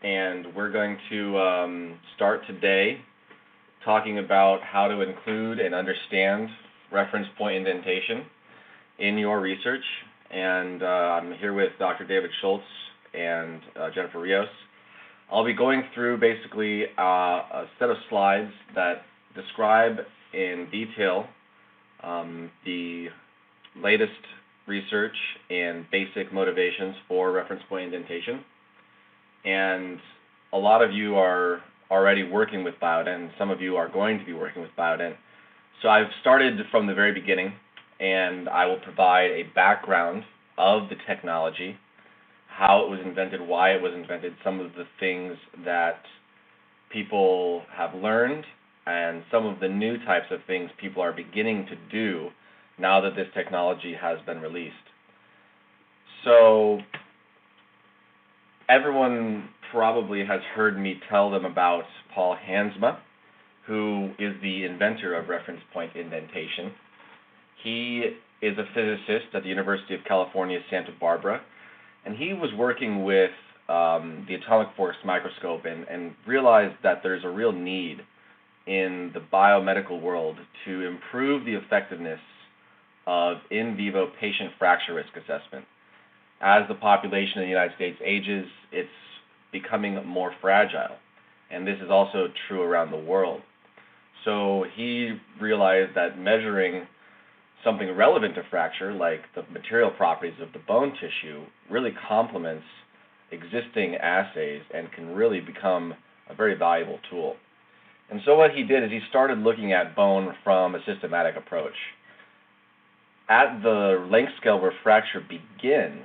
and we're going to start today talking about how to include and understand reference point indentation in your research. And I'm here with Dr. David Schultz and Jennifer Rios. I'll be going through basically a set of slides that describe in detail the latest research and basic motivations for reference point indentation. And a lot of you are already working with Biodent, some of you are going to be working with Biodent. So I've started from the very beginning, and I will provide a background of the technology, how it was invented, why it was invented, some of the things that people have learned, and some of the new types of things people are beginning to do now that this technology has been released. So everyone probably has heard me tell them about Paul Hansma, who is the inventor of reference point indentation. He is a physicist at the University of California, Santa Barbara, and he was working with the atomic force microscope and realized that there's a real need in the biomedical world to improve the effectiveness of in vivo patient fracture risk assessment. As the population in the United States ages, it's becoming more fragile, and this is also true around the world. So he realized that measuring something relevant to fracture, like the material properties of the bone tissue, really complements existing assays and can really become a very valuable tool. And so what he did is he started looking at bone from a systematic approach. At the length scale where fracture begins,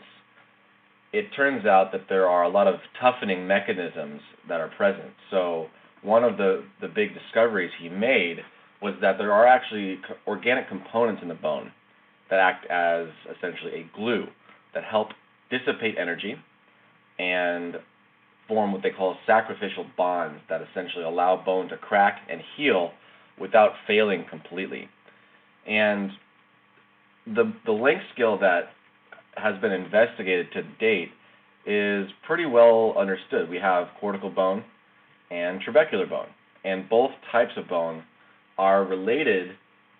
it turns out that there are a lot of toughening mechanisms that are present. So one of the big discoveries he made was that there are actually organic components in the bone that act as essentially a glue that help dissipate energy and form what they call sacrificial bonds that essentially allow bone to crack and heal without failing completely. And the length scale that has been investigated to date is pretty well understood. We have cortical bone and trabecular bone, and both types of bone are related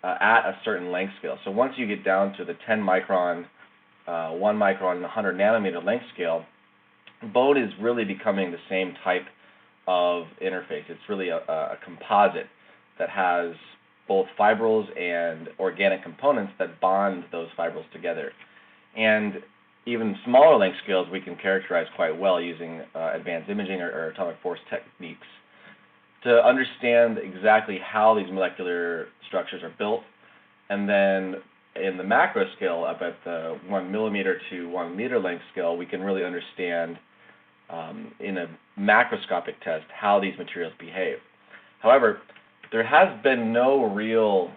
at a certain length scale. So once you get down to the 10 micron, 1 micron, and 100 nanometer length scale, bone is really becoming the same type of interface. It's really a composite that has both fibrils and organic components that bond those fibrils together. And even smaller length scales we can characterize quite well using advanced imaging or atomic force techniques to understand exactly how these molecular structures are built. And then in the macro scale, up at the 1 millimeter to 1 meter length scale, we can really understand in a macroscopic test how these materials behave. However, there has been no real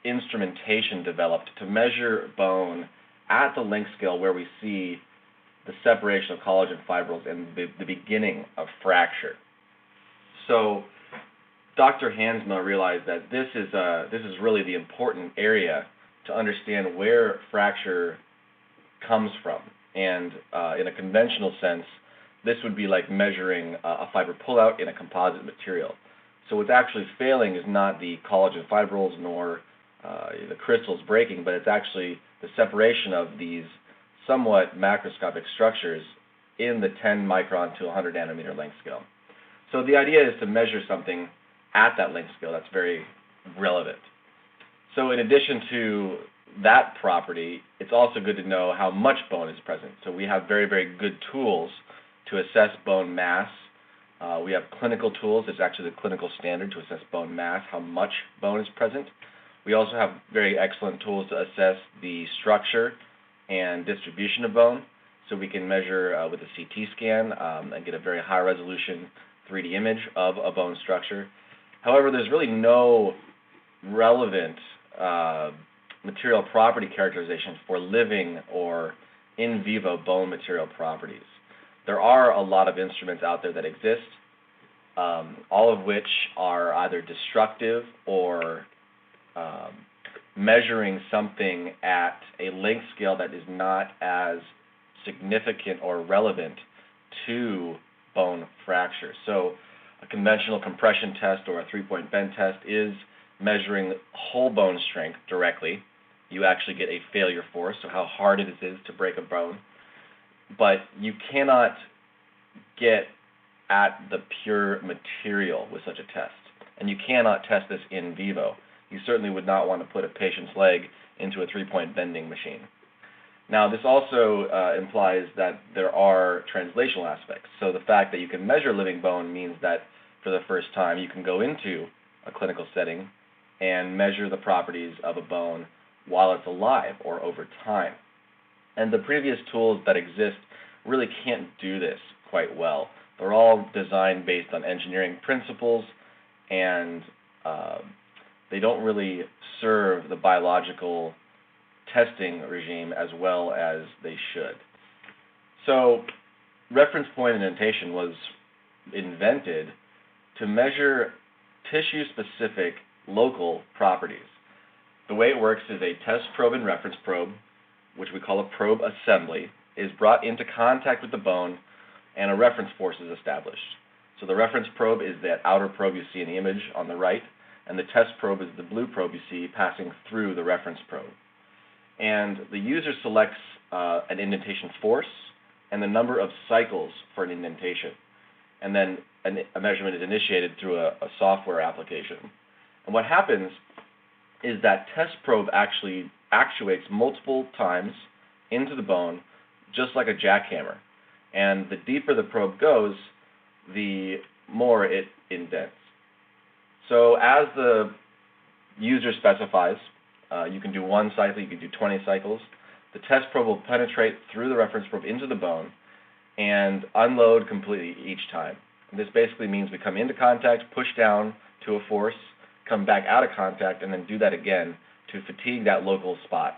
instrumentation developed to measure bone at the length scale where we see the separation of collagen fibrils and the beginning of fracture. So Dr. Hansma realized that this is really the important area to understand where fracture comes from. And in a conventional sense, this would be like measuring a fiber pullout in a composite material. So what's actually failing is not the collagen fibrils nor the crystals breaking, but it's actually the separation of these somewhat macroscopic structures in the 10 micron to 100 nanometer length scale. So the idea is to measure something at that length scale that's very relevant. So in addition to that property, it's also good to know how much bone is present. So we have very, very good tools to assess bone mass. We have clinical tools. It's actually the clinical standard to assess bone mass, how much bone is present. We also have very excellent tools to assess the structure and distribution of bone. So we can measure with a CT scan and get a very high resolution 3D image of a bone structure. However, there's really no relevant material property characterization for living or in vivo bone material properties. There are a lot of instruments out there that exist, all of which are either destructive or measuring something at a length scale that is not as significant or relevant to bone fracture. So a conventional compression test or a three-point bend test is measuring whole bone strength directly. You actually get a failure force, so how hard it is to break a bone. But you cannot get at the pure material with such a test. And you cannot test this in vivo. You certainly would not want to put a patient's leg into a three-point bending machine. Now, this also implies that there are translational aspects. So the fact that you can measure living bone means that for the first time you can go into a clinical setting and measure the properties of a bone while it's alive or over time. And the previous tools that exist really can't do this quite well. They're all designed based on engineering principles, and they don't really serve the biological testing regime as well as they should. So reference point indentation was invented to measure tissue-specific local properties. The way it works is a test probe and reference probe, which we call a probe assembly, is brought into contact with the bone, and a reference force is established. So the reference probe is that outer probe you see in the image on the right, and the test probe is the blue probe you see passing through the reference probe. And the user selects an indentation force and the number of cycles for an indentation. And then a measurement is initiated through a software application. And what happens is that test probe actually actuates multiple times into the bone, just like a jackhammer. And the deeper the probe goes, the more it indents. So as the user specifies, you can do 1 cycle, you can do 20 cycles. The test probe will penetrate through the reference probe into the bone and unload completely each time. And this basically means we come into contact, push down to a force, come back out of contact, and then do that again to fatigue that local spot.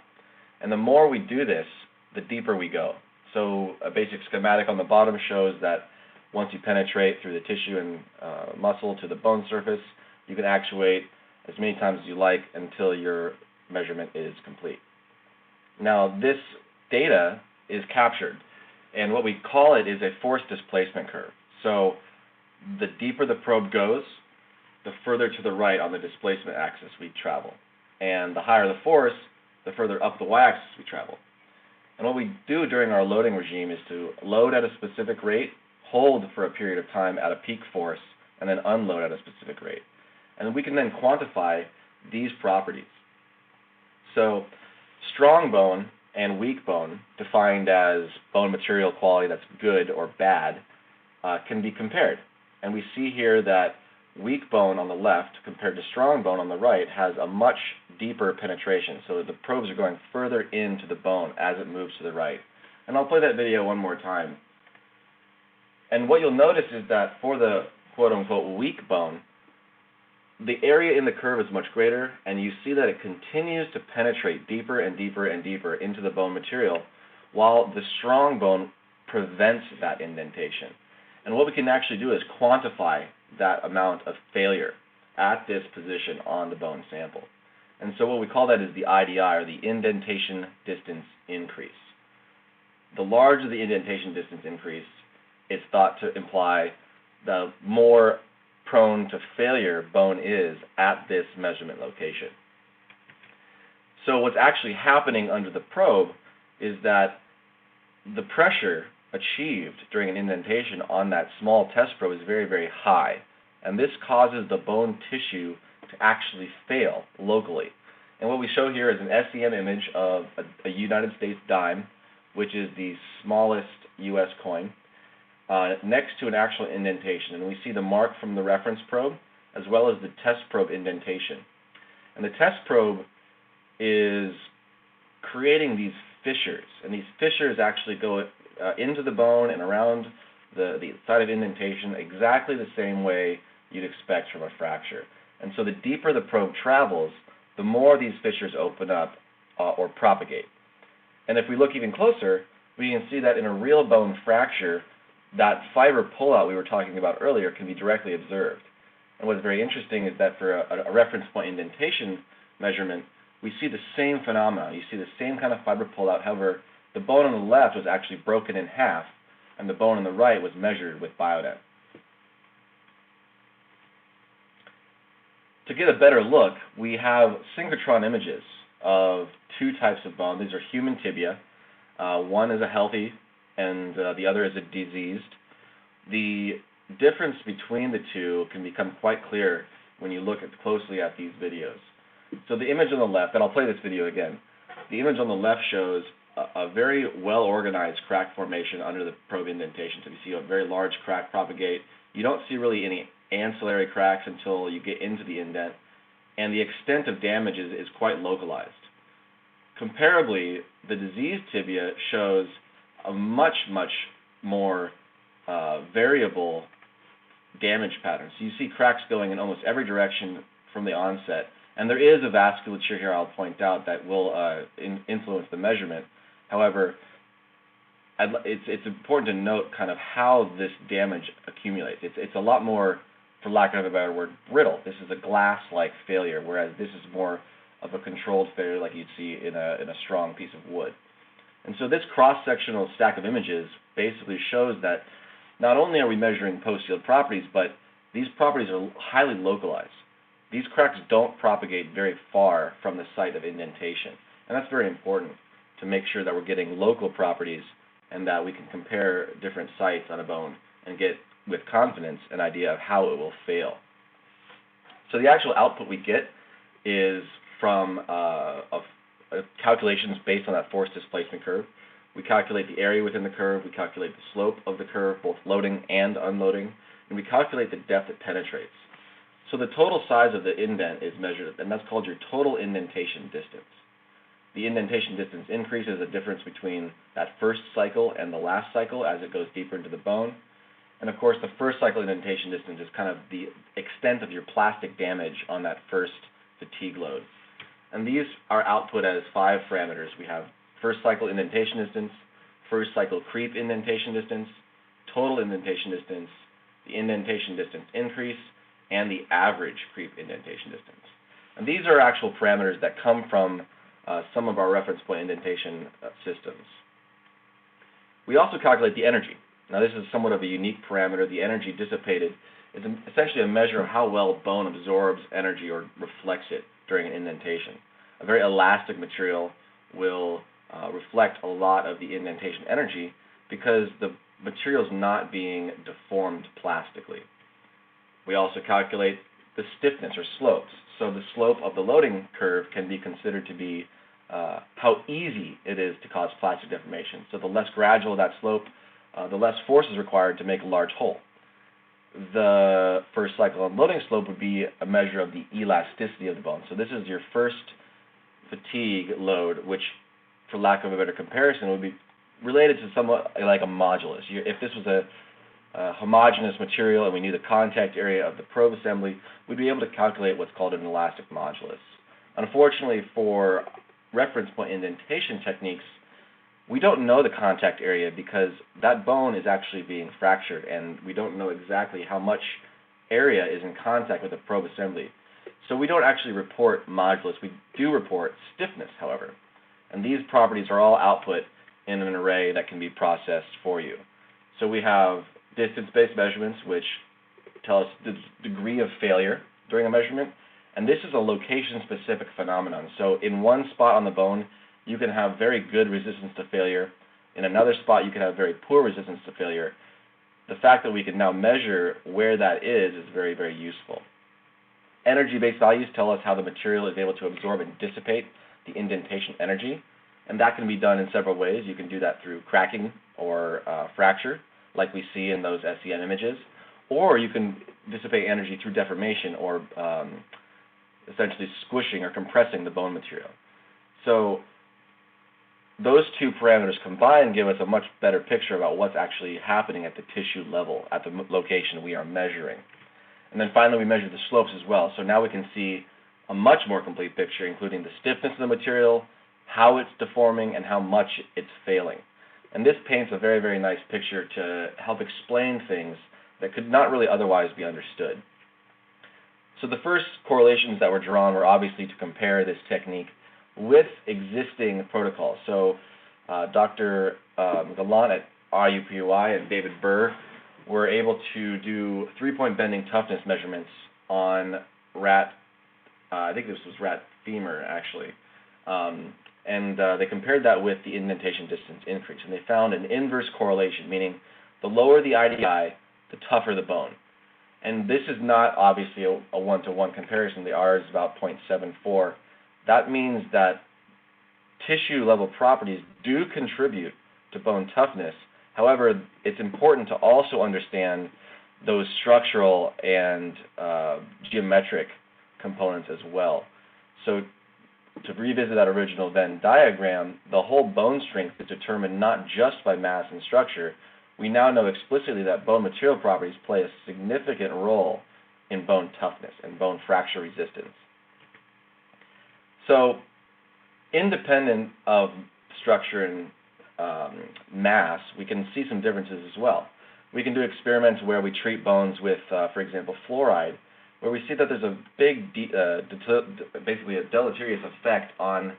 And the more we do this, the deeper we go. So a basic schematic on the bottom shows that once you penetrate through the tissue and muscle to the bone surface, you can actuate as many times as you like until your measurement is complete. Now, this data is captured, and what we call it is a force displacement curve. So the deeper the probe goes, the further to the right on the displacement axis we travel. And the higher the force, the further up the y-axis we travel. And what we do during our loading regime is to load at a specific rate, hold for a period of time at a peak force, and then unload at a specific rate. And we can then quantify these properties. So strong bone and weak bone, defined as bone material quality that's good or bad, can be compared. And we see here that weak bone on the left compared to strong bone on the right has a much deeper penetration. So the probes are going further into the bone as it moves to the right. And I'll play that video one more time. And what you'll notice is that for the quote-unquote weak bone, the area in the curve is much greater, and you see that it continues to penetrate deeper and deeper and deeper into the bone material, while the strong bone prevents that indentation. And what we can actually do is quantify that amount of failure at this position on the bone sample. And so what we call that is the IDI, or the indentation distance increase. The larger the indentation distance increase, it's thought to imply the more prone to failure bone is at this measurement location. So what's actually happening under the probe is that the pressure achieved during an indentation on that small test probe is very, very high. And this causes the bone tissue to actually fail locally. And what we show here is an SEM image of a United States dime, which is the smallest U.S. coin, next to an actual indentation. And we see the mark from the reference probe as well as the test probe indentation. And the test probe is creating these fissures. And these fissures actually go into the bone and around the site of indentation exactly the same way you'd expect from a fracture. And so the deeper the probe travels, the more these fissures open up or propagate. And if we look even closer, we can see that in a real bone fracture, that fiber pullout we were talking about earlier can be directly observed. And what's very interesting is that for a reference point indentation measurement, we see the same phenomena. You see the same kind of fiber pullout. However, the bone on the left was actually broken in half, and the bone on the right was measured with Biodent. To get a better look, we have synchrotron images of two types of bone. These are human tibia. One is a healthy and the other is a diseased. The difference between the two can become quite clear when you look closely at these videos. So the image on the left, and I'll play this video again, the image on the left shows a very well-organized crack formation under the probe indentation. So you see a very large crack propagate. You don't see really any ancillary cracks until you get into the indent, and the extent of damage is quite localized. Comparably, the diseased tibia shows a much more variable damage pattern. So you see cracks going in almost every direction from the onset, and there is a vasculature here I'll point out that will influence the measurement. However, it's important to note kind of how this damage accumulates. It's a lot more, for lack of a better word, brittle. This is a glass-like failure, whereas this is more of a controlled failure like you'd see in a strong piece of wood. And so this cross-sectional stack of images basically shows that not only are we measuring post-yield properties, but these properties are highly localized. These cracks don't propagate very far from the site of indentation, and that's very important to make sure that we're getting local properties and that we can compare different sites on a bone and get, with confidence, an idea of how it will fail. So the actual output we get is from calculations based on that force displacement curve. We calculate the area within the curve, we calculate the slope of the curve, both loading and unloading, and we calculate the depth it penetrates. So the total size of the indent is measured, and that's called your total indentation distance. The indentation distance increases the difference between that first cycle and the last cycle as it goes deeper into the bone. And of course, the first cycle indentation distance is kind of the extent of your plastic damage on that first fatigue load. And these are output as 5 parameters. We have first cycle indentation distance, first cycle creep indentation distance, total indentation distance, the indentation distance increase, and the average creep indentation distance. And these are actual parameters that come from some of our reference point indentation systems. We also calculate the energy. Now this is somewhat of a unique parameter. The energy dissipated is essentially a measure of how well bone absorbs energy or reflects it during an indentation. A very elastic material will reflect a lot of the indentation energy because the material is not being deformed plastically. We also calculate the stiffness or slopes. So the slope of the loading curve can be considered to be how easy it is to cause plastic deformation. So the less gradual that slope, the less force is required to make a large hole. The first cycle unloading slope would be a measure of the elasticity of the bone. So this is your first fatigue load, which, for lack of a better comparison, would be related to somewhat like a modulus. If this was a homogeneous material and we knew the contact area of the probe assembly, we'd be able to calculate what's called an elastic modulus. Unfortunately, for reference point indentation techniques, we don't know the contact area because that bone is actually being fractured and we don't know exactly how much area is in contact with the probe assembly. So we don't actually report modulus. We do report stiffness, however. And these properties are all output in an array that can be processed for you. So we have distance-based measurements, which tell us the degree of failure during a measurement, and this is a location-specific phenomenon. So in one spot on the bone, you can have very good resistance to failure. In another spot, you can have very poor resistance to failure. The fact that we can now measure where that is very, very useful. Energy-based values tell us how the material is able to absorb and dissipate the indentation energy, and that can be done in several ways. You can do that through cracking or fracture, like we see in those SEM images, or you can dissipate energy through deformation or essentially squishing or compressing the bone material. So those two parameters combined give us a much better picture about what's actually happening at the tissue level, at the location we are measuring. And then finally, we measure the slopes as well. So now we can see a much more complete picture, including the stiffness of the material, how it's deforming, and how much it's failing. And this paints a very, very nice picture to help explain things that could not really otherwise be understood. So the first correlations that were drawn were obviously to compare this technique with existing protocols. So Dr. Gallant at IUPUI and David Burr were able to do 3-point bending toughness measurements on rat, I think this was rat femur actually, and they compared that with the indentation distance increase, and they found an inverse correlation, meaning the lower the IDI, the tougher the bone. And this is not obviously a one-to-one comparison. The R is about 0.74. That means that tissue level properties do contribute to bone toughness. However, it's important to also understand those structural and geometric components as well. So to revisit that original Venn diagram, the whole bone strength is determined not just by mass and structure. We now know explicitly that bone material properties play a significant role in bone toughness and bone fracture resistance. So, independent of structure and mass, we can see some differences as well. We can do experiments where we treat bones with, for example, fluoride, where we see that there's a big, basically a deleterious effect on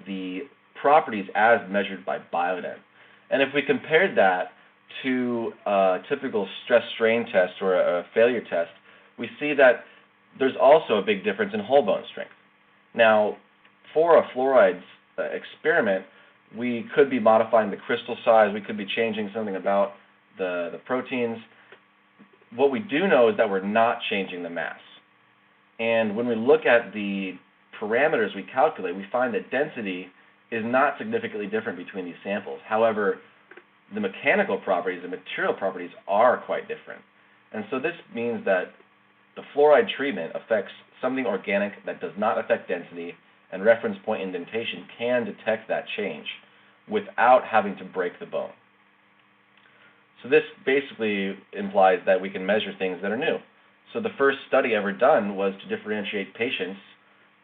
the properties as measured by Bioident. And if we compared that to a typical stress strain test or a failure test, we see that there's also a big difference in whole bone strength. Now, for a fluoride experiment, we could be modifying the crystal size, we could be changing something about the proteins. What we do know is that we're not changing the mass. And when we look at the parameters we calculate, we find that density is not significantly different between these samples. However, the mechanical properties, the material properties are quite different. And so this means that the fluoride treatment affects something organic that does not affect density, and reference point indentation can detect that change without having to break the bone. So this basically implies that we can measure things that are new. So the first study ever done was to differentiate patients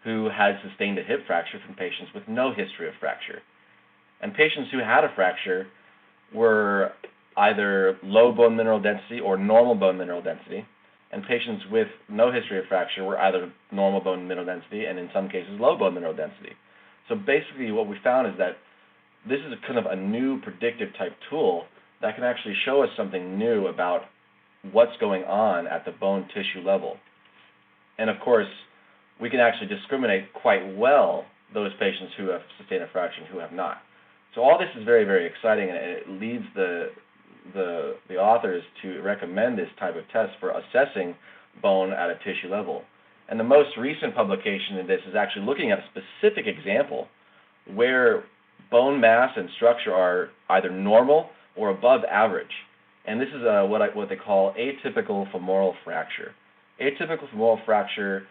who had sustained a hip fracture from patients with no history of fracture. And patients who had a fracture were either low bone mineral density or normal bone mineral density, and patients with no history of fracture were either normal bone mineral density and in some cases low bone mineral density. So basically what we found is that this is a kind of a new predictive type tool that can actually show us something new about what's going on at the bone tissue level. And of course, we can actually discriminate quite well those patients who have sustained a fracture and who have not. So all this is very, very exciting, and it leads the authors to recommend this type of test for assessing bone at a tissue level. And the most recent publication in this is actually looking at a specific example where bone mass and structure are either normal or above average. And this is what they call atypical femoral fracture. Atypical femoral fracture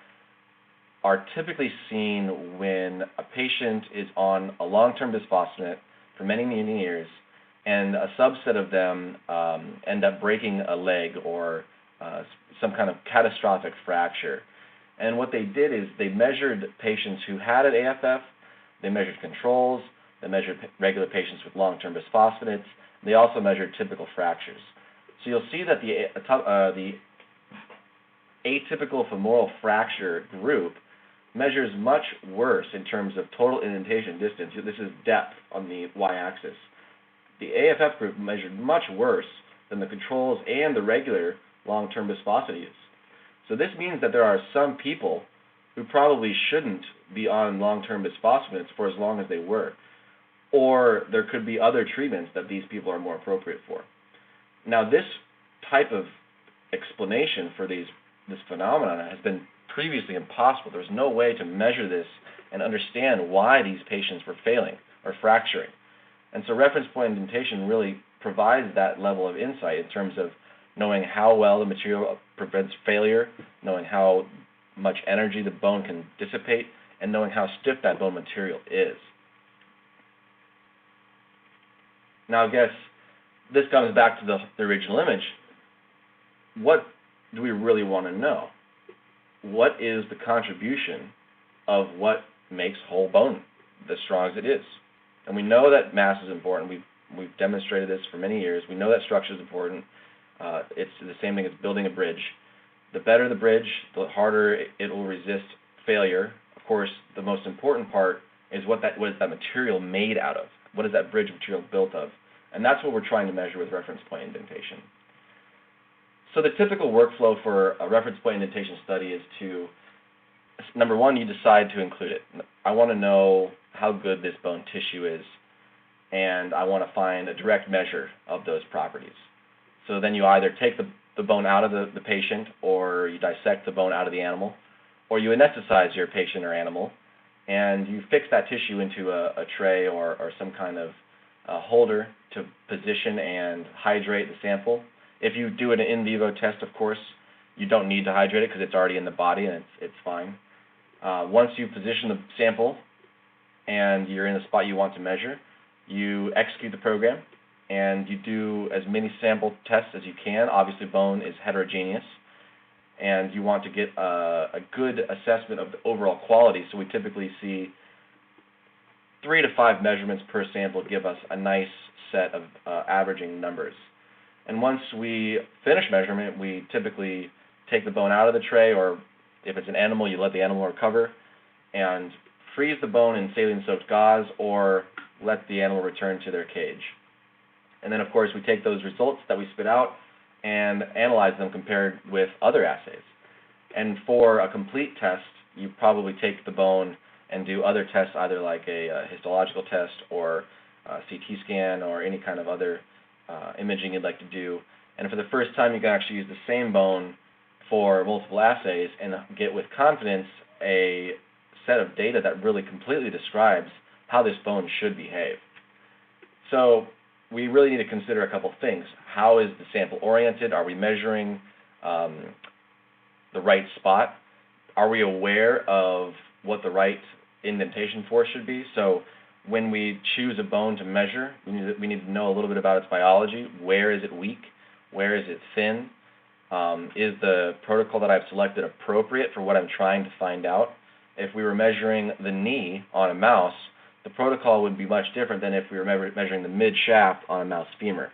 are typically seen when a patient is on a long-term bisphosphonate for many, many years, and a subset of them end up breaking a leg or some kind of catastrophic fracture. And what they did is they measured patients who had an AFF, they measured controls, they measured regular patients with long-term bisphosphonates, they also measured typical fractures. So you'll see that the atypical femoral fracture group measures much worse in terms of total indentation distance. This is depth on the y-axis. The AFF group measured much worse than the controls and the regular long-term bisphosphonates. So this means that there are some people who probably shouldn't be on long-term bisphosphonates for as long as they were. Or there could be other treatments that these people are more appropriate for. Now, this type of explanation for this phenomenon has been previously impossible. There's no way to measure this and understand why these patients were failing or fracturing. And so reference point indentation really provides that level of insight in terms of knowing how well the material prevents failure, knowing how much energy the bone can dissipate, and knowing how stiff that bone material is. Now, I guess this comes back to the original image. What do we really want to know? What is the contribution of what makes whole bone as strong as it is? And we know that mass is important. We've demonstrated this for many years. We know that structure is important. It's the same thing as building a bridge. The better the bridge, the harder it will resist failure. Of course, the most important part is what is that material made out of? What is that bridge material built of? And that's what we're trying to measure with reference point indentation. So the typical workflow for a reference point indentation study is to, number one, you decide to include it. I want to know how good this bone tissue is, and I want to find a direct measure of those properties. So then you either take the bone out of the patient, or you dissect the bone out of the animal, or you anesthetize your patient or animal, and you fix that tissue into a tray or some kind of holder to position and hydrate the sample. If you do an in vivo test, of course, you don't need to hydrate it because it's already in the body and it's fine. Once you position the sample and you're in the spot you want to measure, you execute the program and you do as many sample tests as you can. Obviously, bone is heterogeneous, and you want to get a good assessment of the overall quality. So we typically see 3 to 5 measurements per sample give us a nice set of averaging numbers. And once we finish measurement, we typically take the bone out of the tray, or if it's an animal, you let the animal recover, and freeze the bone in saline-soaked gauze, or let the animal return to their cage. And then, of course, we take those results that we spit out and analyze them compared with other assays. And for a complete test, you probably take the bone and do other tests, either like a histological test or a CT scan or any kind of other imaging you'd like to do. And for the first time, you can actually use the same bone for multiple assays and get with confidence a set of data that really completely describes how this bone should behave. So we really need to consider a couple things. How is the sample oriented? Are we measuring the right spot? Are we aware of what the right indentation force should be? So when we choose a bone to measure, we need to know a little bit about its biology. Where is it weak? Where is it thin? Is the protocol that I've selected appropriate for what I'm trying to find out? If we were measuring the knee on a mouse, the protocol would be much different than if we were measuring the mid-shaft on a mouse femur.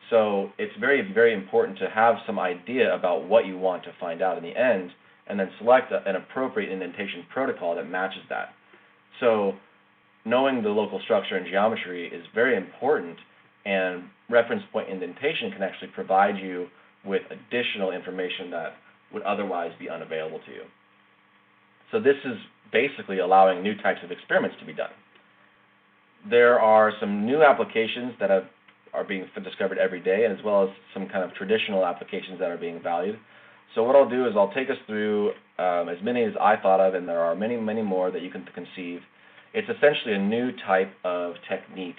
So it's very, very important to have some idea about what you want to find out in the end, and then select an appropriate indentation protocol that matches that. So knowing the local structure and geometry is very important, and reference point indentation can actually provide you with additional information that would otherwise be unavailable to you. So this is basically allowing new types of experiments to be done. There are some new applications that are being discovered every day, as well as some kind of traditional applications that are being valued. So what I'll do is I'll take us through as many as I thought of, and there are many, many more that you can conceive. It's essentially a new type of technique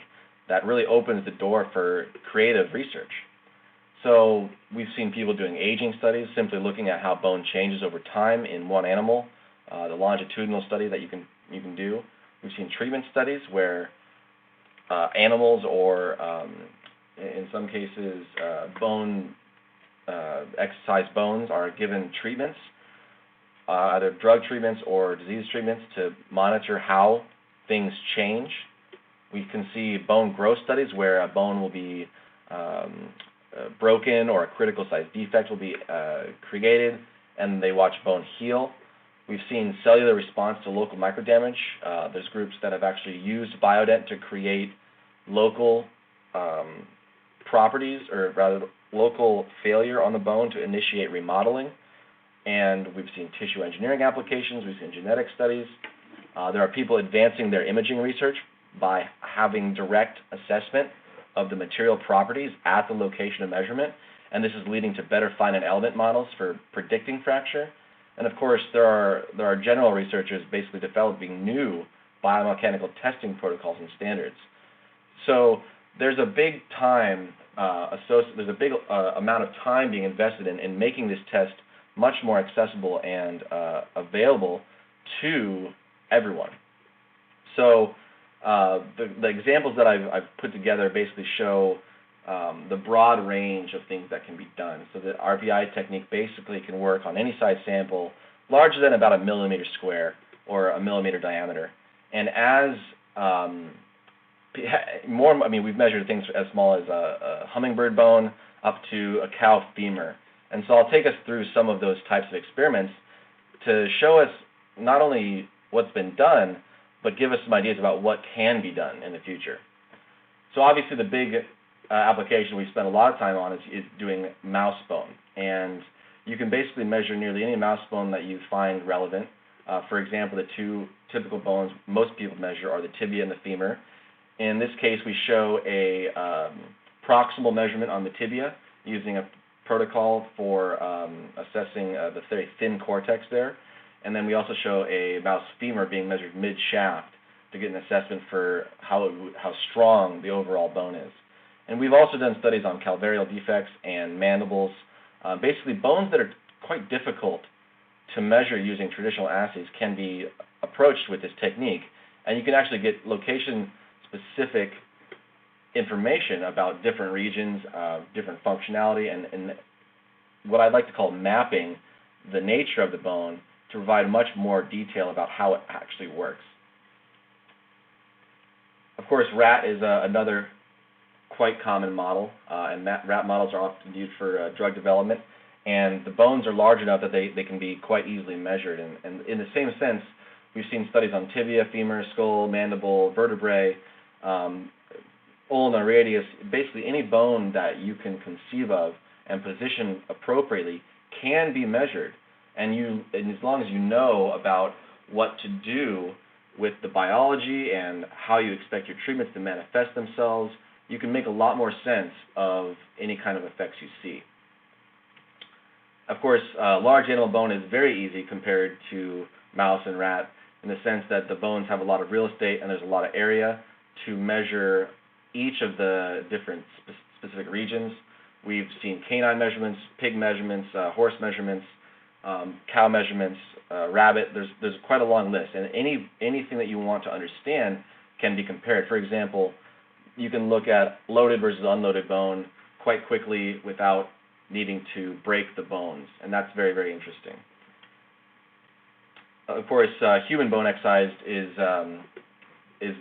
that really opens the door for creative research. So we've seen people doing aging studies, simply looking at how bone changes over time in one animal, the longitudinal study that you can do. We've seen treatment studies where animals, or in some cases exercise bones, are given treatments, either drug treatments or disease treatments, to monitor how things change. We can see bone growth studies where a bone will be broken, or a critical size defect will be created, and they watch bone heal. We've seen cellular response to local microdamage. There's groups that have actually used Biodent to create local properties, or rather local failure on the bone to initiate remodeling. And we've seen tissue engineering applications. We've seen genetic studies. There are people advancing their imaging research by having direct assessment of the material properties at the location of measurement. And this is leading to better finite element models for predicting fracture. And of course, there are general researchers basically developing new biomechanical testing protocols and standards. So there's a big amount of time being invested in making this test much more accessible and available to everyone. So the examples that I've put together basically show the broad range of things that can be done. So the RPI technique basically can work on any size sample larger than about 1 millimeter square or 1 millimeter diameter. And as we've measured things as small as a hummingbird bone up to a cow femur. And so I'll take us through some of those types of experiments to show us not only what's been done, but give us some ideas about what can be done in the future. So obviously the big application we spend a lot of time on is doing mouse bone. And you can basically measure nearly any mouse bone that you find relevant. For example, the two typical bones most people measure are the tibia and the femur. In this case, we show a proximal measurement on the tibia using a protocol for assessing the very thin cortex there. And then we also show a mouse femur being measured mid-shaft to get an assessment for how strong the overall bone is. And we've also done studies on calvarial defects and mandibles, basically bones that are quite difficult to measure using traditional assays can be approached with this technique, and you can actually get location-specific information about different regions, different functionality, and what I'd like to call mapping the nature of the bone to provide much more detail about how it actually works. Of course, rat is another quite common model, and rat models are often used for drug development, and the bones are large enough that they can be quite easily measured. And in the same sense, we've seen studies on tibia, femur, skull, mandible, vertebrae, ulna, radius, basically any bone that you can conceive of and position appropriately can be measured. And as long as you know about what to do with the biology and how you expect your treatments to manifest themselves, you can make a lot more sense of any kind of effects you see. Of course, large animal bone is very easy compared to mouse and rat in the sense that the bones have a lot of real estate and there's a lot of area to measure each of the different specific regions. We've seen canine measurements, pig measurements, horse measurements, cow measurements, rabbit. There's quite a long list, and anything that you want to understand can be compared. For example, you can look at loaded versus unloaded bone quite quickly without needing to break the bones, and that's very, very interesting. Of course, human bone excised is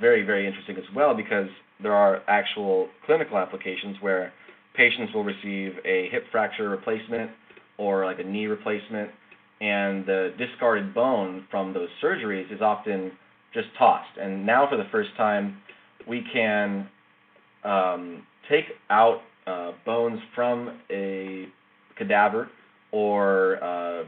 very, very interesting as well because there are actual clinical applications where patients will receive a hip fracture replacement or like a knee replacement, and the discarded bone from those surgeries is often just tossed. And now for the first time, we can take out bones from a cadaver, or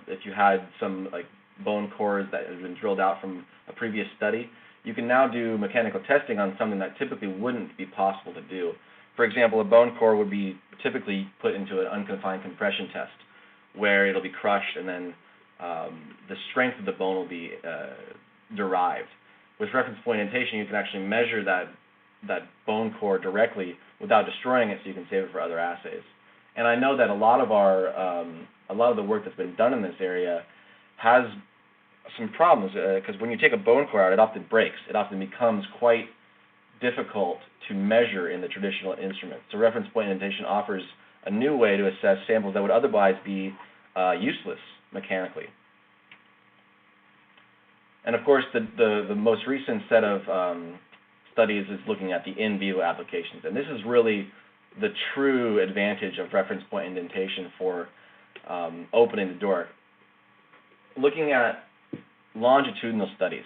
if you had some like bone cores that have been drilled out from a previous study, you can now do mechanical testing on something that typically wouldn't be possible to do. For example, a bone core would be typically put into an unconfined compression test, where it'll be crushed and then the strength of the bone will be derived. With reference point indentation, you can actually measure that bone core directly without destroying it, so you can save it for other assays. And I know that a lot of the work that's been done in this area has some problems because when you take a bone core out, it often breaks. It often becomes quite difficult to measure in the traditional instruments. So reference point indentation offers a new way to assess samples that would otherwise be useless mechanically. And of course, the most recent set of studies is looking at the in vivo applications, and this is really the true advantage of reference point indentation for opening the door. Looking at longitudinal studies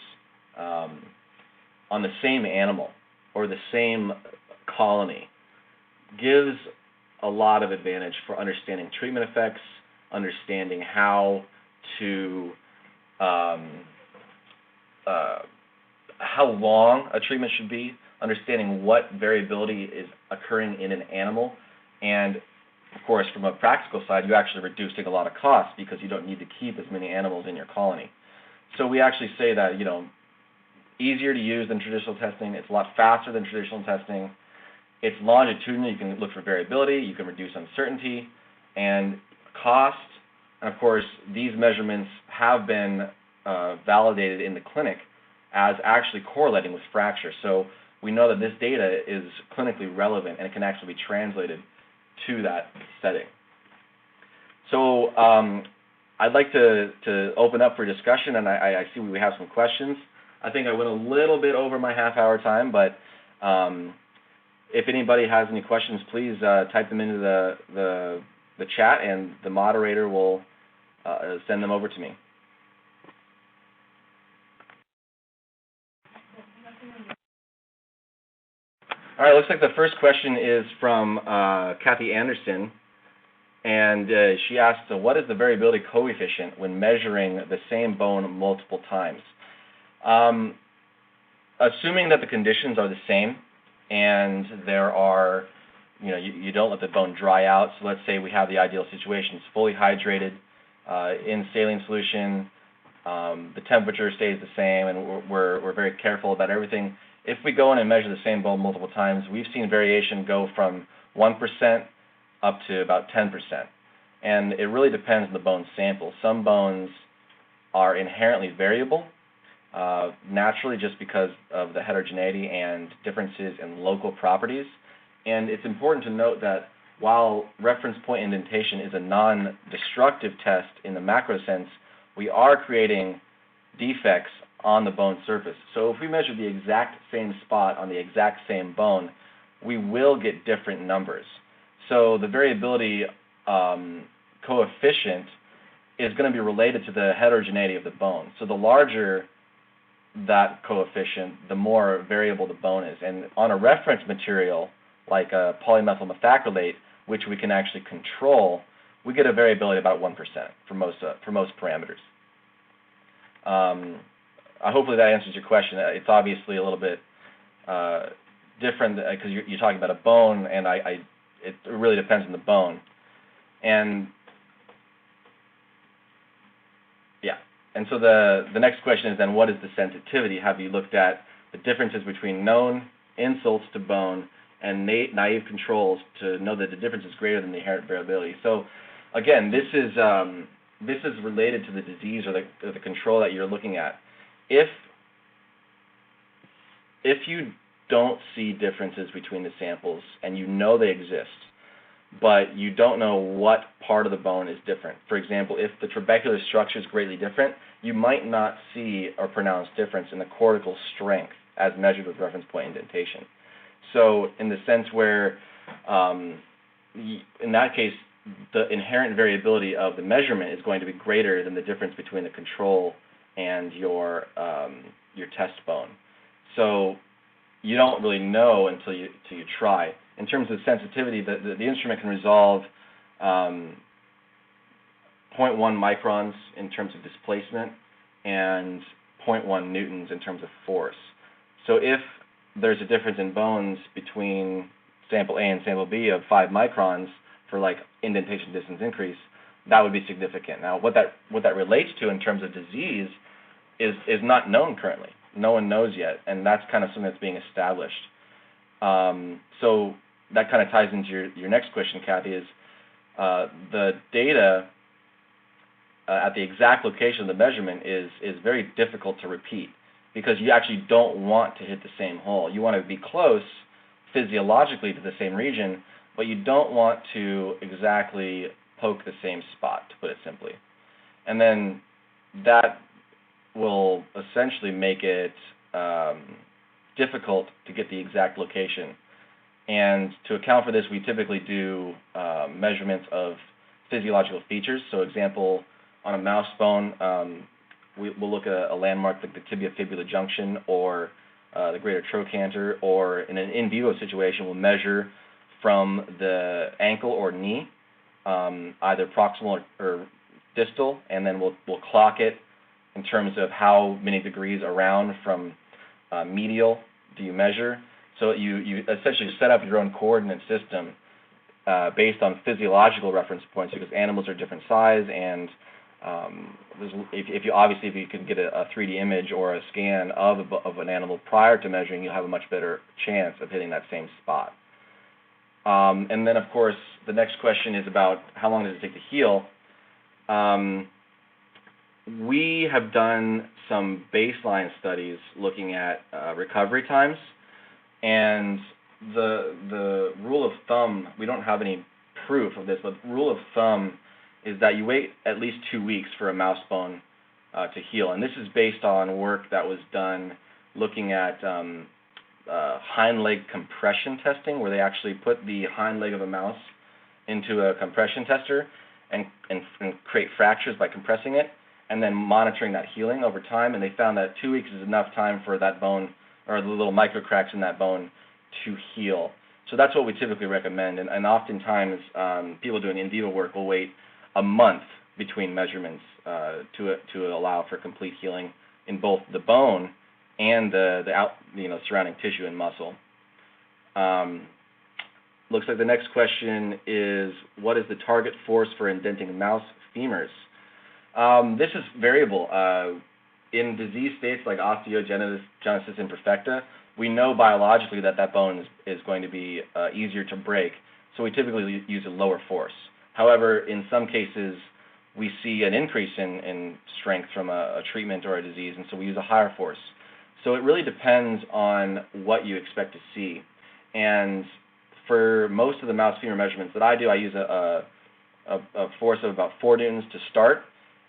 on the same animal or the same colony gives a lot of advantage for understanding treatment effects, understanding how long a treatment should be, understanding what variability is occurring in an animal, and of course, from a practical side, you're actually reducing a lot of costs because you don't need to keep as many animals in your colony. So we actually say that, easier to use than traditional testing. It's a lot faster than traditional testing. It's longitudinal. You can look for variability. You can reduce uncertainty and cost. And of course, these measurements have been validated in the clinic as actually correlating with fracture. So we know that this data is clinically relevant and it can actually be translated to that setting. So I'd like to open up for discussion, and I see we have some questions. I think I went a little bit over my half-hour time, but if anybody has any questions, please type them into the chat, and the moderator will send them over to me. All right, looks like the first question is from Kathy Anderson, and she asked, what is the variability coefficient when measuring the same bone multiple times? Assuming that the conditions are the same and there are, you don't let the bone dry out. So let's say we have the ideal situation. It's fully hydrated, in saline solution, the temperature stays the same, and we're very careful about everything. If we go in and measure the same bone multiple times, we've seen variation go from 1% up to about 10%. And it really depends on the bone sample. Some bones are inherently variable, naturally, just because of the heterogeneity and differences in local properties. And it's important to note that while reference point indentation is a non-destructive test in the macro sense, we are creating defects on the bone surface. So if we measure the exact same spot on the exact same bone, we will get different numbers. So the variability coefficient is going to be related to the heterogeneity of the bone. So the larger that coefficient, the more variable the bone is. And on a reference material, like a polymethyl methacrylate, which we can actually control, we get a variability about 1% for most parameters. Hopefully that answers your question. It's obviously a little bit different because you're talking about a bone, and it really depends on the bone. And yeah, and so the next question is then, what is the sensitivity? Have you looked at the differences between known insults to bone and naive controls to know that the difference is greater than the inherent variability? So again, this is related to the disease or the control that you're looking at. If you don't see differences between the samples and you know they exist, but you don't know what part of the bone is different. For example, if the trabecular structure is greatly different, you might not see a pronounced difference in the cortical strength as measured with reference point indentation. So in the sense where, in that case, the inherent variability of the measurement is going to be greater than the difference between the control and your test bone. So you don't really know until you try. In terms of sensitivity, the instrument can resolve 0.1 microns in terms of displacement and 0.1 newtons in terms of force. So if there's a difference in bones between sample A and sample B of 5 microns for like indentation distance increase, that would be significant. Now, what that relates to in terms of disease is not known currently. No one knows yet, and that's kind of something that's being established. So that kind of ties into your next question, Kathy, is the data at the exact location of the measurement is very difficult to repeat because you actually don't want to hit the same hole. You want to be close physiologically to the same region, but you don't want to exactly poke the same spot, to put it simply. And then that will essentially make it difficult to get the exact location. And to account for this, we typically do measurements of physiological features. So example, on a mouse bone, we'll look at a landmark like the tibia-fibula junction or the greater trochanter, or in an in vivo situation, we'll measure from the ankle or knee, either proximal or distal, and then we'll clock it in terms of how many degrees around from medial do you measure. So you essentially set up your own coordinate system based on physiological reference points, because animals are different size, and if you can get a 3D image or a scan of an animal prior to measuring, you'll have a much better chance of hitting that same spot. And then, of course, the next question is about how long does it take to heal. We have done some baseline studies looking at recovery times, and the rule of thumb, we don't have any proof of this, but the rule of thumb is that you wait at least 2 weeks for a mouse bone to heal. And this is based on work that was done looking at hind leg compression testing, where they actually put the hind leg of a mouse into a compression tester and create fractures by compressing it, and then monitoring that healing over time. And they found that 2 weeks is enough time for that bone, or the little micro cracks in that bone, to heal. So that's what we typically recommend, and oftentimes people doing in vivo work will wait a month between measurements to allow for complete healing in both the bone and the surrounding tissue and muscle. Looks like the next question is, what is the target force for indenting mouse femurs? This is variable. In disease states like osteogenesis imperfecta, we know biologically that bone is going to be easier to break, so we typically use a lower force. However, in some cases, we see an increase in strength from a treatment or a disease, and so we use a higher force. So it really depends on what you expect to see. And for most of the mouse femur measurements that I do, I use a force of about 4 newtons to start.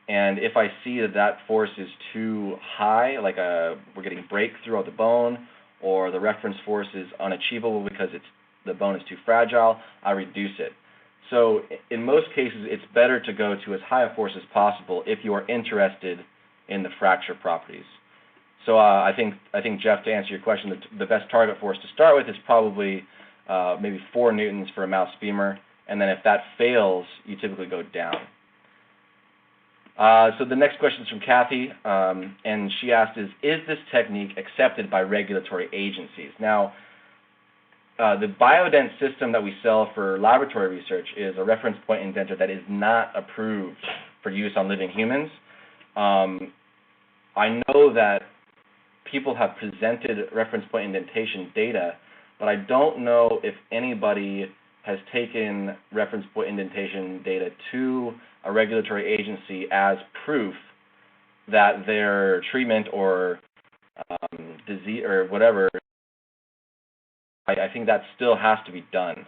And if I see that force is too high, like we're getting break throughout the bone, or the reference force is unachievable because the bone is too fragile, I reduce it. So in most cases, it's better to go to as high a force as possible if you are interested in the fracture properties. So I think Jeff, to answer your question, the best target force to start with is probably maybe 4 newtons for a mouse femur, and then if that fails, you typically go down. So the next question is from Kathy, and she asked, is this technique accepted by regulatory agencies? Now, the Biodent system that we sell for laboratory research is a reference point indenter that is not approved for use on living humans. I know that people have presented reference point indentation data, but I don't know if anybody has taken reference point indentation data to a regulatory agency as proof that their treatment or disease or whatever, I think that still has to be done.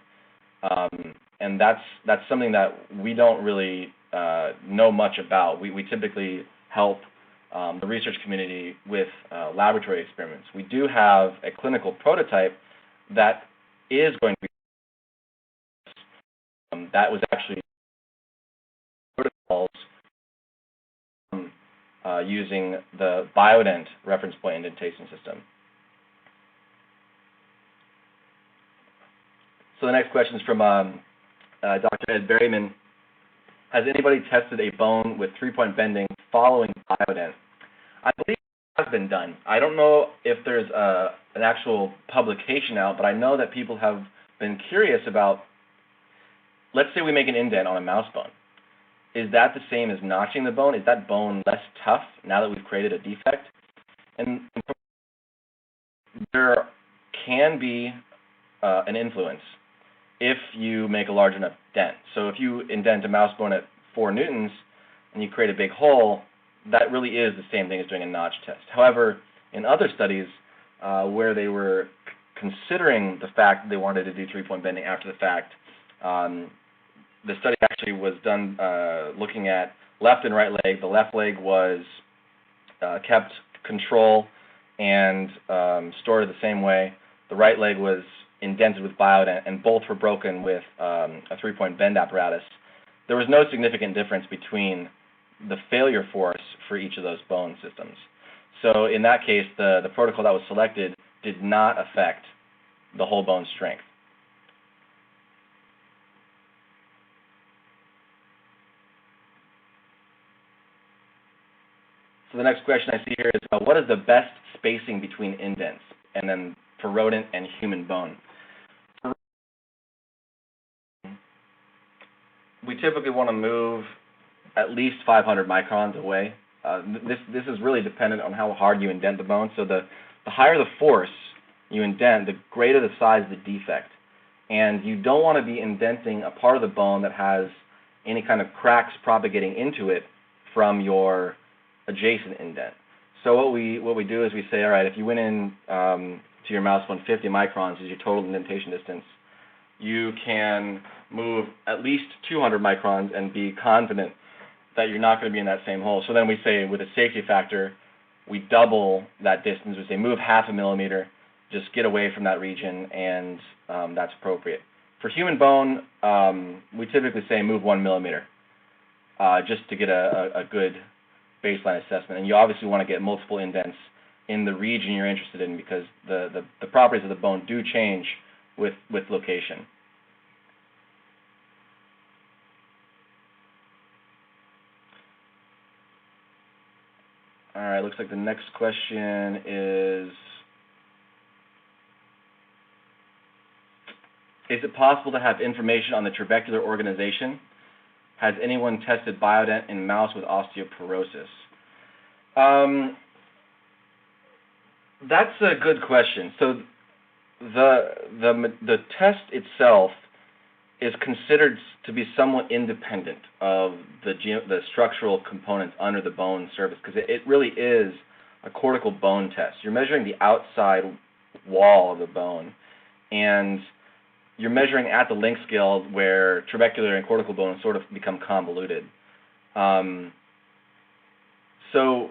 And that's something that we don't really know much about. We typically help the research community with laboratory experiments. We do have a clinical prototype that is going to be that was actually protocols using the Biodent reference point indentation system. So the next question is from Dr. Ed Berryman. Has anybody tested a bone with 3-point bending following Biodent? I believe it has been done. I don't know if there's an actual publication out, but I know that people have been curious about, let's say we make an indent on a mouse bone. Is that the same as notching the bone? Is that bone less tough now that we've created a defect? And there can be an influence if you make a large enough dent. So if you indent a mouse bone at 4 newtons and you create a big hole, that really is the same thing as doing a notch test. However, in other studies where they were considering the fact that they wanted to do 3-point bending after the fact, the study actually was done looking at left and right leg. The left leg was kept control and stored the same way. The right leg was indented with Biodent, and both were broken with a 3-point bend apparatus. There was no significant difference between the failure force for each of those bone systems. So in that case, the protocol that was selected did not affect the whole bone strength. So the next question I see here is, what is the best spacing between indents, and then for rodent and human bone? We typically want to move at least 500 microns away. This is really dependent on how hard you indent the bone. So the higher the force you indent, the greater the size of the defect. And you don't want to be indenting a part of the bone that has any kind of cracks propagating into it from your adjacent indent. So what we do is we say, all right, if you went in to your mouse bone 50 microns is your total indentation distance, you can move at least 200 microns and be confident that you're not going to be in that same hole. So then we say, with a safety factor, we double that distance. We say move 0.5 millimeter, just get away from that region, and that's appropriate. For human bone, we typically say move 1 millimeter, just to get a good baseline assessment. And you obviously want to get multiple indents in the region you're interested in, because the properties of the bone do change with location. All right, looks like the next question is it possible to have information on the trabecular organization? Has anyone tested Biodent in mouse with osteoporosis? That's a good question. So the test itself is considered to be somewhat independent of the structural components under the bone surface, because it really is a cortical bone test. You're measuring the outside wall of the bone, and you're measuring at the length scale where trabecular and cortical bone sort of become convoluted. So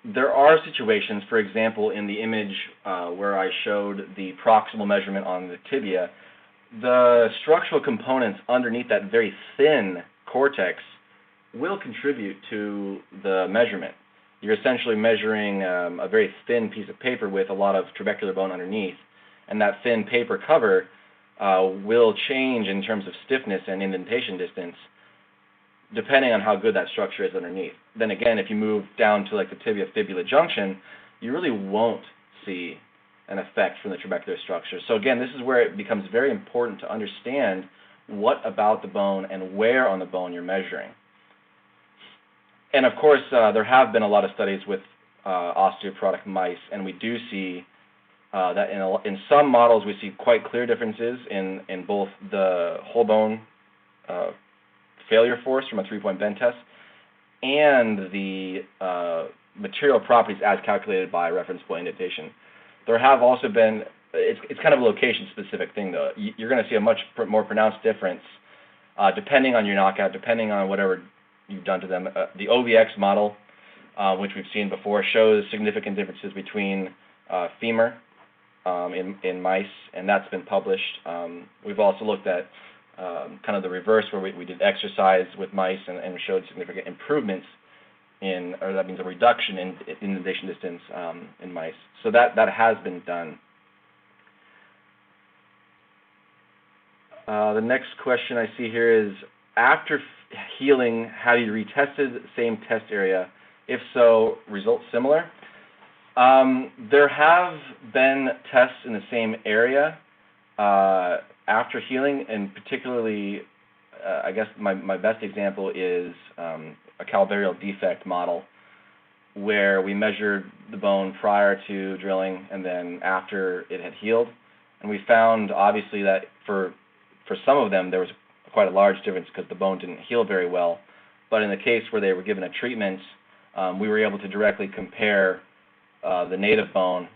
there are situations, for example, in the image where I showed the proximal measurement on the tibia, the structural components underneath that very thin cortex will contribute to the measurement. You're essentially measuring a very thin piece of paper with a lot of trabecular bone underneath, and that thin paper cover will change in terms of stiffness and indentation distance depending on how good that structure is underneath. Then again, if you move down to like the tibia-fibula junction, you really won't see an effect from the trabecular structure. So again, this is where it becomes very important to understand what about the bone and where on the bone you're measuring. And of course, there have been a lot of studies with osteoporotic mice, and we do see that in some models we see quite clear differences in both the whole bone failure force from a 3-point bend test and the material properties as calculated by reference point indentation. There have also been, it's kind of a location-specific thing though. You're going to see a much more pronounced difference depending on your knockout, depending on whatever you've done to them. The OVX model, which we've seen before, shows significant differences between femur in mice, and that's been published. We've also looked at kind of the reverse, where we did exercise with mice and showed significant improvements or that means a reduction in indentation distance in mice. So that has been done. The next question I see here is, after healing, have you retested the same test area? If so, results similar? There have been tests in the same area after healing, and particularly, I guess my best example is a calvarial defect model, where we measured the bone prior to drilling and then after it had healed. And we found, obviously, that for some of them there was quite a large difference because the bone didn't heal very well. But in the case where they were given a treatment, we were able to directly compare the native bone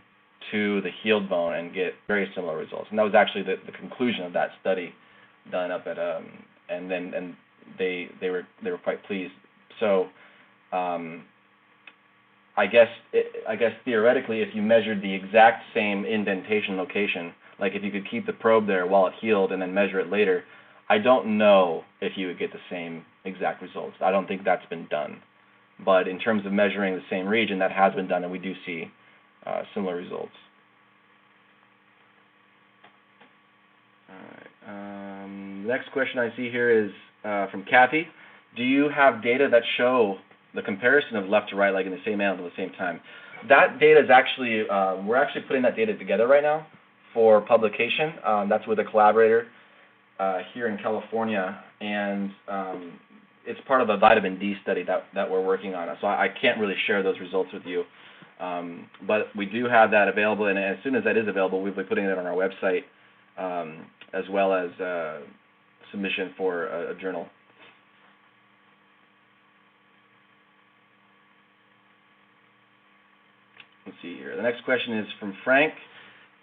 to the healed bone and get very similar results. And that was actually the conclusion of that study done up at and they were quite pleased. So I guess theoretically, if you measured the exact same indentation location, like if you could keep the probe there while it healed and then measure it later, I don't know if you would get the same exact results. I don't think that's been done. But in terms of measuring the same region, that has been done, and we do see similar results. All right. Next question I see here is from Kathy. Do you have data that show the comparison of left to right leg in the same animal at the same time? That data is actually, we're actually putting that data together right now for publication. That's with a collaborator here in California, and it's part of a vitamin D study that we're working on. So I can't really share those results with you. But we do have that available, and as soon as that is available, we'll be putting it on our website, as well as submission for a journal. Let's see here. The next question is from Frank.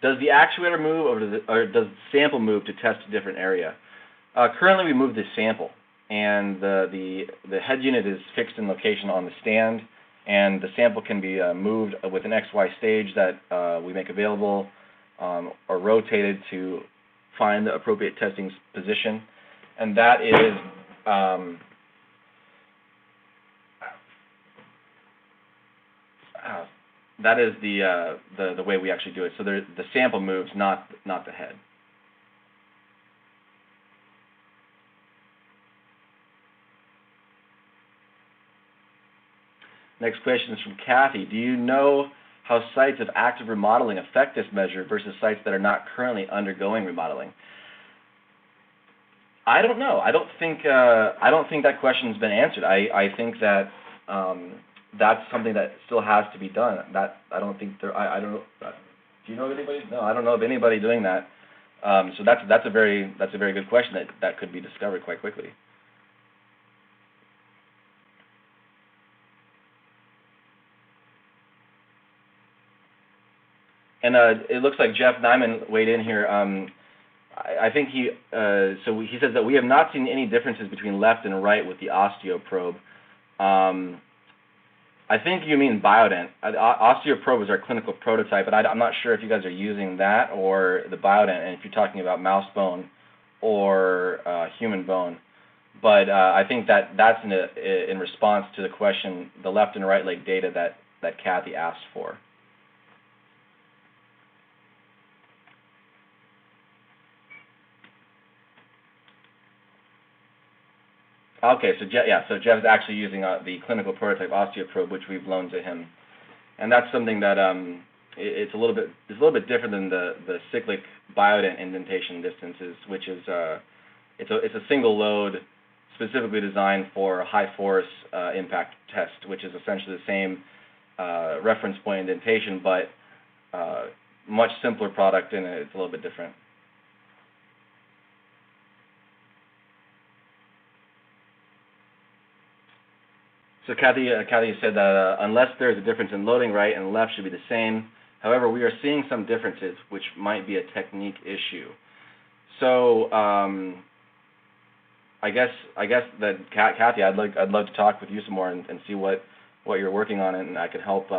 Does the actuator move, or does the sample move to test a different area? Currently, we move the sample, and the head unit is fixed in location on the stand, and the sample can be moved with an XY stage that we make available, or rotated to find the appropriate testing position, and that is that is the way we actually do it. So the sample moves, not the head. Next question is from Kathy. Do you know how sites of active remodeling affect this measure versus sites that are not currently undergoing remodeling? I don't know. I don't think that question's been answered. I think that that's something that still has to be done. That I don't think there. I don't know. Do you know of anybody? No, I don't know of anybody doing that. So that's a very good question that could be discovered quite quickly. And it looks like Jeff Nyman weighed in here. I think he says that we have not seen any differences between left and right with the osteoprobe. I think you mean Biodent. Osteoprobe is our clinical prototype, but I'm not sure if you guys are using that or the Biodent, and if you're talking about mouse bone or human bone. But I think that's in response to the question, the left and right leg data that Kathy asked for. Okay, so Jeff's actually using the clinical prototype osteoprobe, which we've loaned to him, and that's something that it's a little bit different than the cyclic Biodent indentation distances, which is it's a single load specifically designed for high force impact test, which is essentially the same reference point indentation, but much simpler product, and it's a little bit different. So Kathy said that unless there's a difference in loading, right and left should be the same. However, we are seeing some differences, which might be a technique issue. So I guess that Kathy, I'd love to talk with you some more and see what you're working on, and I could help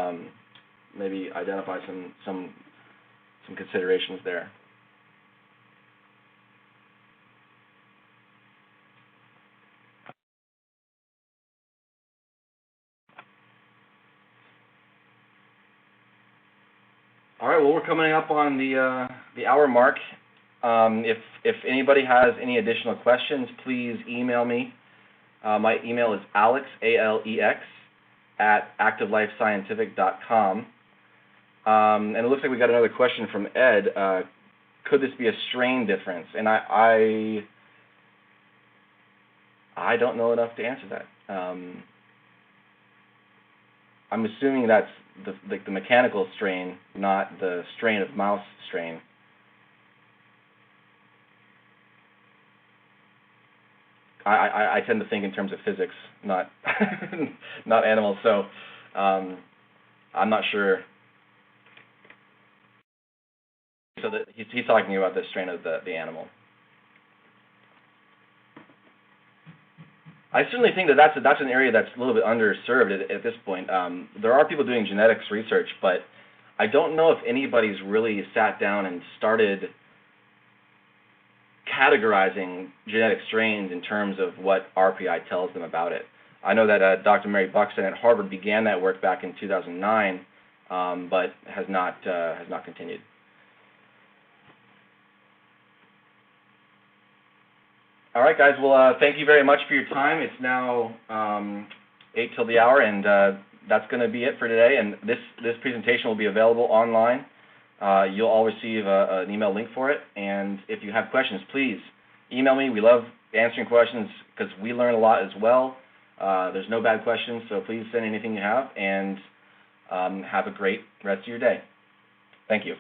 maybe identify some considerations there. All right. Well, we're coming up on the hour mark. If anybody has any additional questions, please email me. My email is alex, A-L-E-X, @activelifescientific.com. And it looks like we got another question from Ed. Could this be a strain difference? And I don't know enough to answer that. I'm assuming that's the mechanical strain, not the strain of mouse strain. I tend to think in terms of physics, not not animals. So I'm not sure. So that he's talking about the strain of the animal. I certainly think that's an area that's a little bit underserved at this point. There are people doing genetics research, but I don't know if anybody's really sat down and started categorizing genetic strains in terms of what RPI tells them about it. I know that Dr. Mary Buxton at Harvard began that work back in 2009, but has not continued. All right, guys. Well, thank you very much for your time. It's now 8 till the hour, and that's going to be it for today. And this presentation will be available online. You'll all receive an email link for it. And if you have questions, please email me. We love answering questions because we learn a lot as well. There's no bad questions, so please send anything you have, and have a great rest of your day. Thank you.